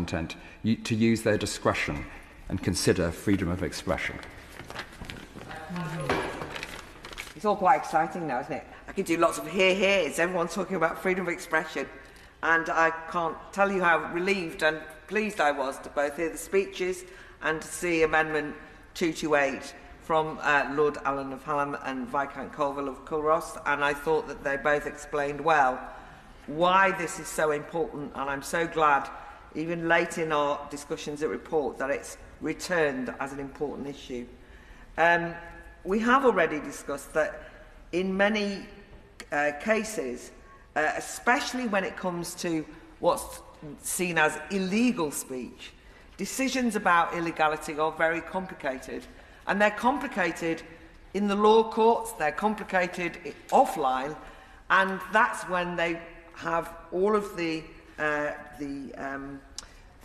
content to use their discretion and consider freedom of expression. It's all quite exciting now, isn't it? I could do lots of hears. Everyone's talking about freedom of expression. And I can't tell you how relieved and pleased I was to both hear the speeches and to see Amendment 228 from Lord Allen of Hallam and Viscount Colville of Culross, and I thought that they both explained well why this is so important, and I'm so glad, even late in our discussions at report, that it's returned as an important issue. We have already discussed that in many cases, especially when it comes to what's seen as illegal speech, decisions about illegality are very complicated. And they're complicated in the law courts, they're complicated offline, and that's when they have all of the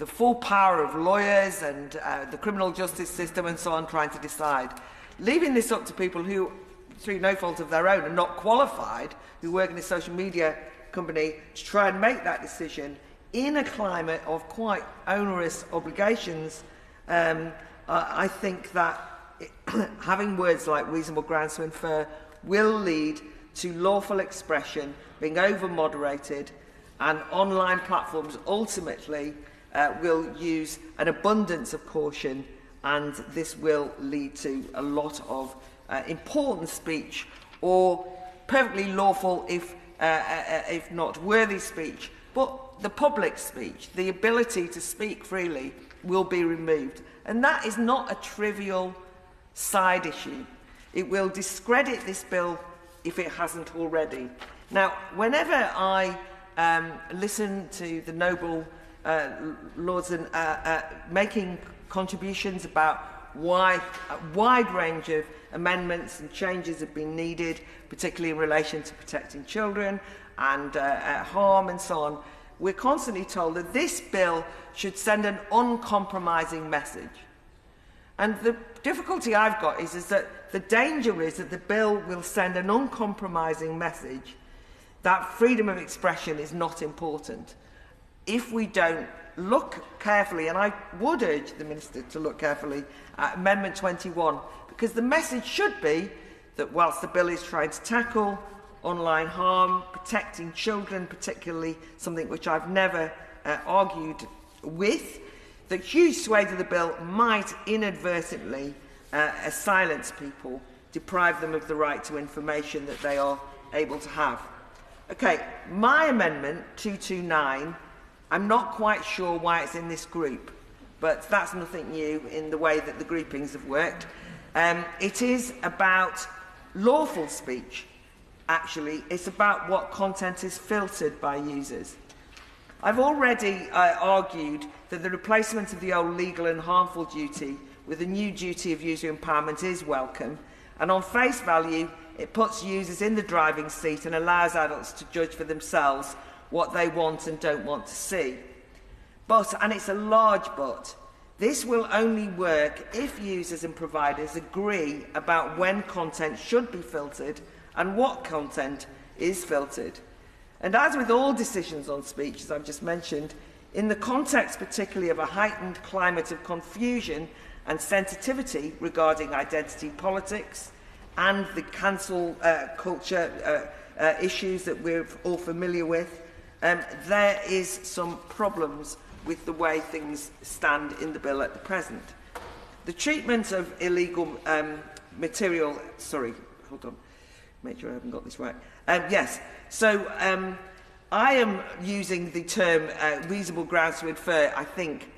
full power of lawyers and the criminal justice system and so on trying to decide. Leaving this up to people who, through no fault of their own, are not qualified, who work in a social media company, to try and make that decision in a climate of quite onerous obligations, I think that having words like reasonable grounds to infer will lead to lawful expression being over-moderated, and online platforms ultimately will use an abundance of caution, and this will lead to a lot of important speech, or perfectly lawful if not worthy speech, but the public speech, the ability to speak freely, will be removed. And that is not a trivial side issue. It will discredit this bill if it hasn't already. Now, whenever I listen to the noble lords and making contributions about why a wide range of amendments and changes have been needed, particularly in relation to protecting children and harm and so on, we're constantly told that this bill should send an uncompromising message. And the difficulty I've got is that the danger is that the bill will send an uncompromising message that freedom of expression is not important if we don't look carefully, and I would urge the Minister to look carefully at Amendment 21, because the message should be that whilst the bill is trying to tackle online harm, protecting children particularly, something which I've never argued with, that huge swathes of the bill might inadvertently silence people, deprive them of the right to information that they are able to have. Okay, my amendment 229, I'm not quite sure why it's in this group, but that's nothing new in the way that the groupings have worked. It is about lawful speech, actually. It's about what content is filtered by users. I've already argued that the replacement of the old legal and harmful duty with a new duty of user empowerment is welcome, and on face value it puts users in the driving seat and allows adults to judge for themselves what they want and don't want to see. But, and it's a large but, this will only work if users and providers agree about when content should be filtered and what content is filtered. And as with all decisions on speech, as I've just mentioned, in the context particularly of a heightened climate of confusion and sensitivity regarding identity politics and the cancel culture issues that we're all familiar with, there is some problems with the way things stand in the bill at the present. The treatment of illegal material... Sorry, hold on. Make sure I haven't got this right. Yes, so I am using the term reasonable grounds to infer,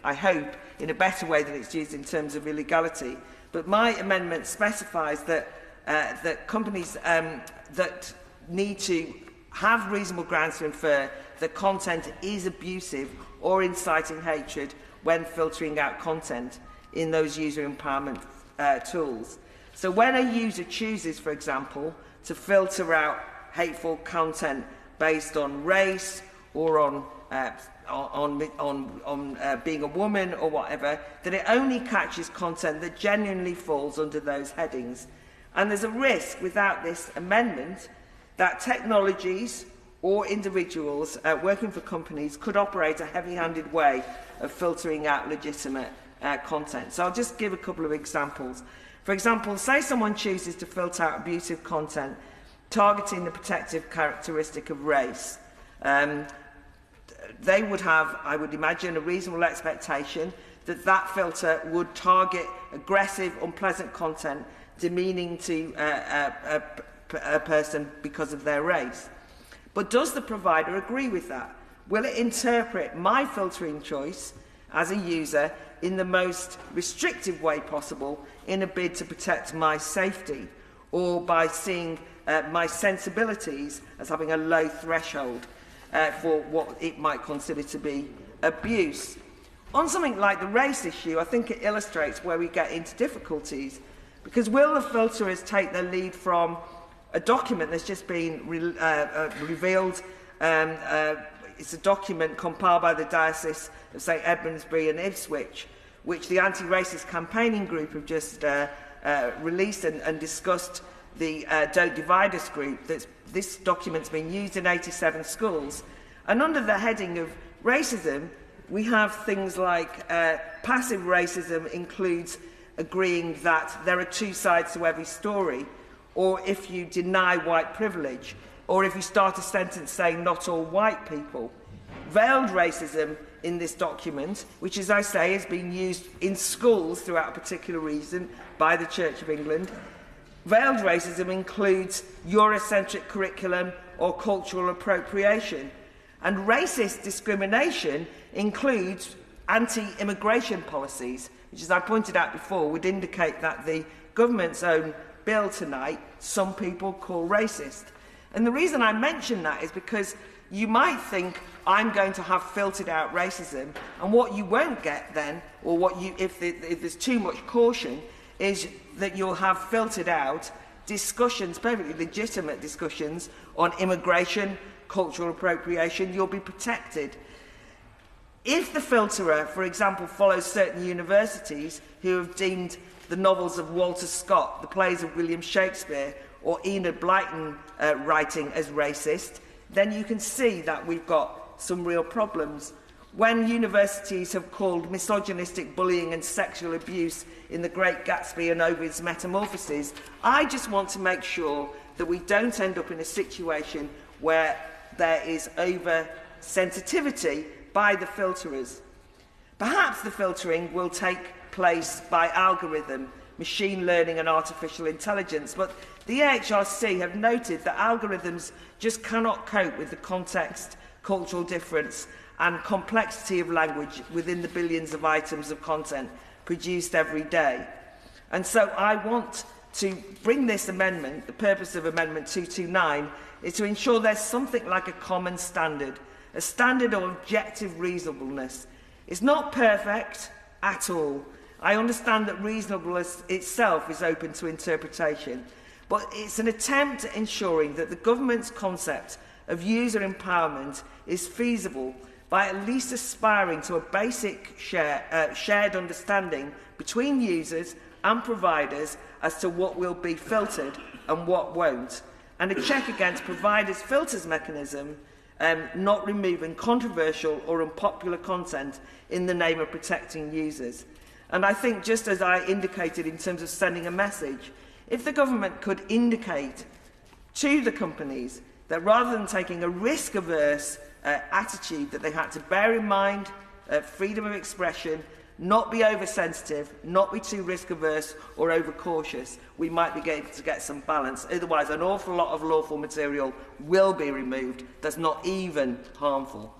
I hope, in a better way than it's used in terms of illegality. But my amendment specifies that, that companies that need to have reasonable grounds to infer that content is abusive or inciting hatred when filtering out content in those user empowerment tools. So when a user chooses, for example, to filter out hateful content based on race or on being a woman or whatever, that it only catches content that genuinely falls under those headings. And there's a risk without this amendment that technologies or individuals working for companies could operate a heavy-handed way of filtering out legitimate content. So I'll just give a couple of examples. For example, say someone chooses to filter out abusive content targeting the protective characteristic of race. They would have, I would imagine, a reasonable expectation that that filter would target aggressive, unpleasant content demeaning to a person because of their race. But does the provider agree with that? Will it interpret my filtering choice as a user in the most restrictive way possible in a bid to protect my safety, or by seeing my sensibilities as having a low threshold for what it might consider to be abuse? On something like the race issue, I think it illustrates where we get into difficulties, because will the filterers take their lead from a document that's just been revealed? It's a document compiled by the Diocese of St Edmundsbury and Ipswich, which the anti-racist campaigning group have just released and discussed. The Don't Divide Us group. This document's been used in 87 schools, and under the heading of racism, we have things like passive racism includes agreeing that there are two sides to every story, or if you deny white privilege, or if you start a sentence saying not all white people. Veiled racism in this document, which, as I say, has been used in schools throughout a particular reason by the Church of England. Veiled racism includes Eurocentric curriculum or cultural appropriation. And racist discrimination includes anti-immigration policies, which, as I pointed out before, would indicate that the government's own bill tonight, some people call racist. And the reason I mention that is because you might think I'm going to have filtered out racism, and what you won't get then, or what you, if there's too much caution, is that you'll have filtered out discussions, perfectly legitimate discussions, on immigration, cultural appropriation. You'll be protected. If the filterer, for example, follows certain universities who have deemed the novels of Walter Scott, the plays of William Shakespeare, or Enid Blyton writing as racist, then you can see that we've got some real problems. When universities have called misogynistic bullying and sexual abuse in The Great Gatsby and Ovid's Metamorphoses, I just want to make sure that we don't end up in a situation where there is over-sensitivity by the filterers. Perhaps the filtering will take place by algorithm, machine learning and artificial intelligence, but the AHRC have noted that algorithms just cannot cope with the context, cultural difference and complexity of language within the billions of items of content produced every day. And so I want to bring this amendment, the purpose of Amendment 229, is to ensure there's something like a common standard, a standard of objective reasonableness. It's not perfect at all. I understand that reasonableness itself is open to interpretation, but it's an attempt at ensuring that the government's concept of user empowerment is feasible by at least aspiring to a basic shared understanding between users and providers as to what will be filtered and what won't, and a check against providers' filters mechanism not removing controversial or unpopular content in the name of protecting users. And I think, just as I indicated in terms of sending a message, if the government could indicate to the companies that rather than taking a risk-averse attitude, that they had to bear in mind freedom of expression, not be oversensitive, not be too risk-averse or over-cautious, we might be able to get some balance. Otherwise, an awful lot of lawful material will be removed that's not even harmful.